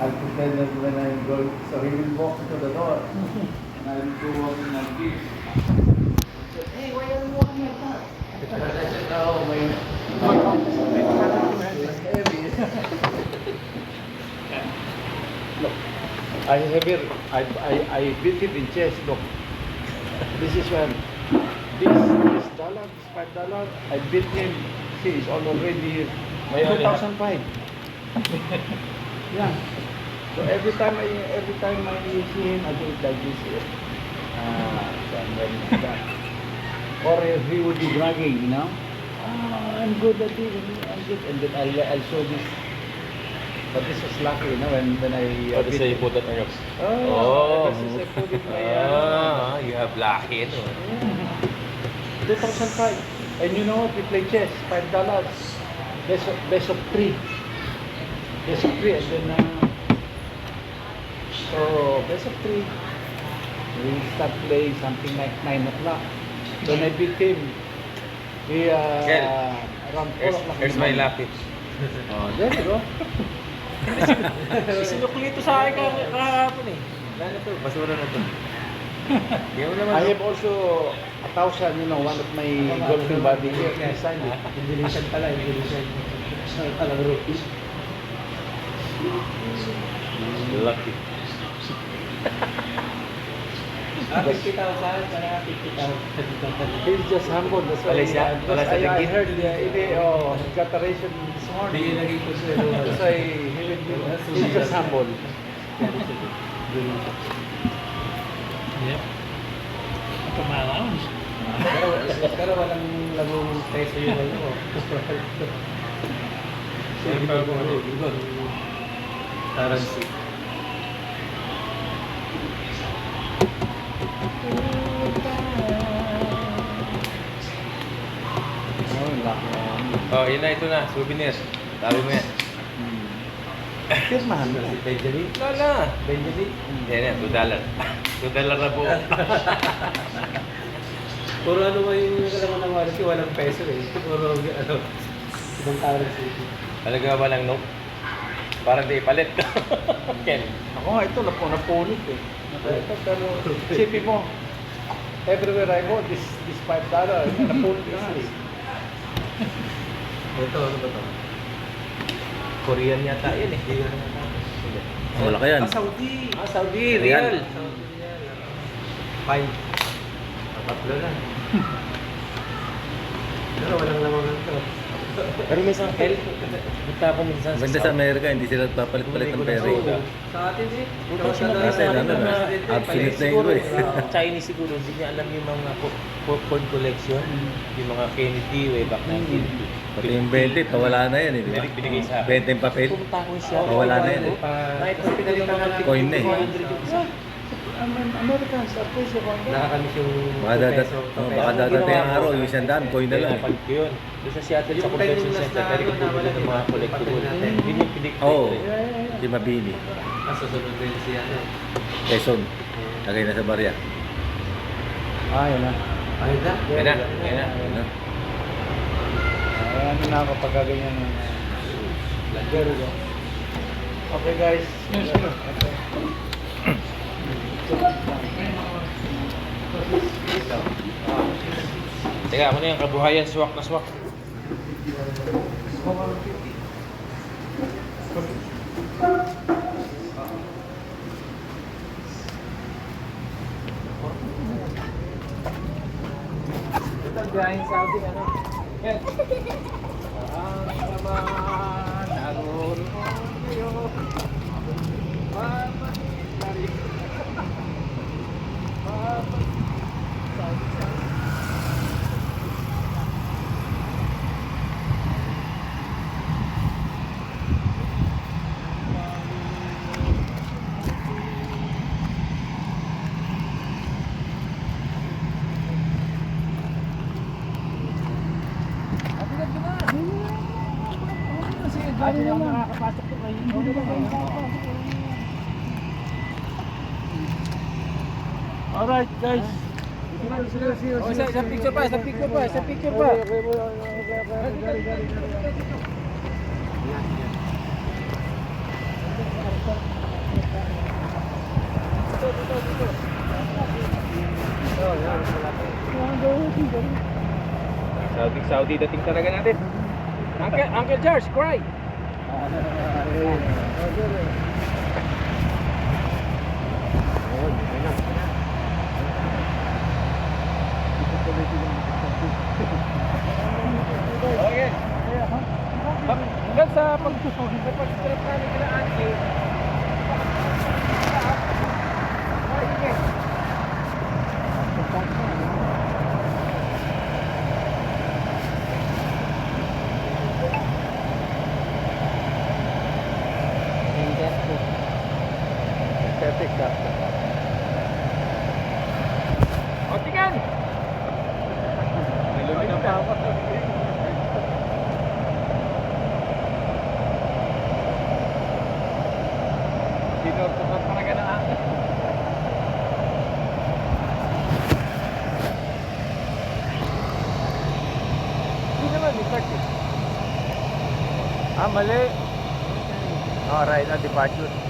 I'll pretend that when I go, so he will walk to the door, and I will go walking like this. Hey, why are you walking like that? I said, oh, my it's heavy. Look, I have it, I built it in chess, look. This is when, this dollar, this $5, I built him, see, it's already 2005. Yeah. So every time I see him, I do it like this. Or he would be bragging, you know. I'm good at it. I'm good, and then I'll show this. But this was lucky, you know, when I. What is you put that on your? Oh. This is I put it my. You have lucky, no? 2005, and you know what? We play chess, $5. Best of three. Best of three, and then. So, best of three, we start playing something like 9 o'clock. When I beat him, we around 4 o'clock. Here's my lapis. Oh, there you go. Sinukli ito sa akin kahapon eh. Lalo to, basura na to. I have also 1,000, you know, one of my golfing buddy here. He signed it. Indonesian pala, Indonesian. Talang rupees. Lucky. 50,000, para 50,000. He's just humble. That's why Wala siya? Wala I siya heard he got a ration this Hindi morning. yun naging ko siya. That's why he's just humble. Yep. Pumalaon. Pero walang lagong peso yun ano. Siyempre ako ano, currency. Oh, laki yan. Oh, yun na, ito na, souvenir. Sabi mo yan. Pirmahan mo. Benjamin? Wala. Benjamin? Yan yan, $2. $2 na po. Puro ano ba yung kalaman ng warranty? Walang peso eh. Puro ano, ibang currency. Talaga ba lang note? Parang di ipalit. Ken. Ako nga ito, napunit eh. Ito, pero isipin mo, everywhere I go, this $5, napunit na nga eh. Ito, ano ba ito? Korean yata yan eh. Wala ka yan. Saudi! Saudi, Ayan. real. Saudi yan. Fine. Tatlo na. Pero walang laman ito. Pero minsan, punta ako minsan Maganda sa Amerika, hindi sila papalit-palit ng pera. eh. Sa atin eh. Bukas Sa na Kasi ano na, absolute na yun eh. Chinese siguro, hindi niya alam yung mga popcorn collection, yung mga Kennedy way back 1950. Pati yung 20, pawala na yan eh, di ba? Binigay sa akin. 20 yung papel. Pumunta ko siya. Wala na yan eh. Kahit na pinalitan natin. Coin na eh. 200 yung isa. Americans are crazy about that. Nakakamiss yung Baka dadating ang araw, yung 100, coin na lang. Palit ko yun. Doon sa Seattle, sa Yung convention time center, na pwede ko bumili ng mga collectible. natin. Yun yung piniktik Oo, ko eh. si Mabini. Susunod din siya. Quezon, lagay na sa barya. Ah, yun na. Ayun na. Yan na, yan na. Ano? Ano na ako pag ganyan. There we go. Okay guys. Okay. Teka, ano yung kabuhayan, swak na swak. Ito guys, Saudi ano. Yan. Ang naman naroon kayo. Mama, sorry. Mama, Saudi. Ano lang makakapasok ko kayo. Alright guys. Oh, sa picture pa, sa picture pa, sa picture pa. Okay. Saudi dating talaga natin. Uncle George, cry. Okay. Hanggang sa pag-trip namin kila Auntie. Aesthetic ka. O, tingnan! Dito, tukot pa na ganaan. Hindi naman, start eh. Ah, mali. Alright, departure.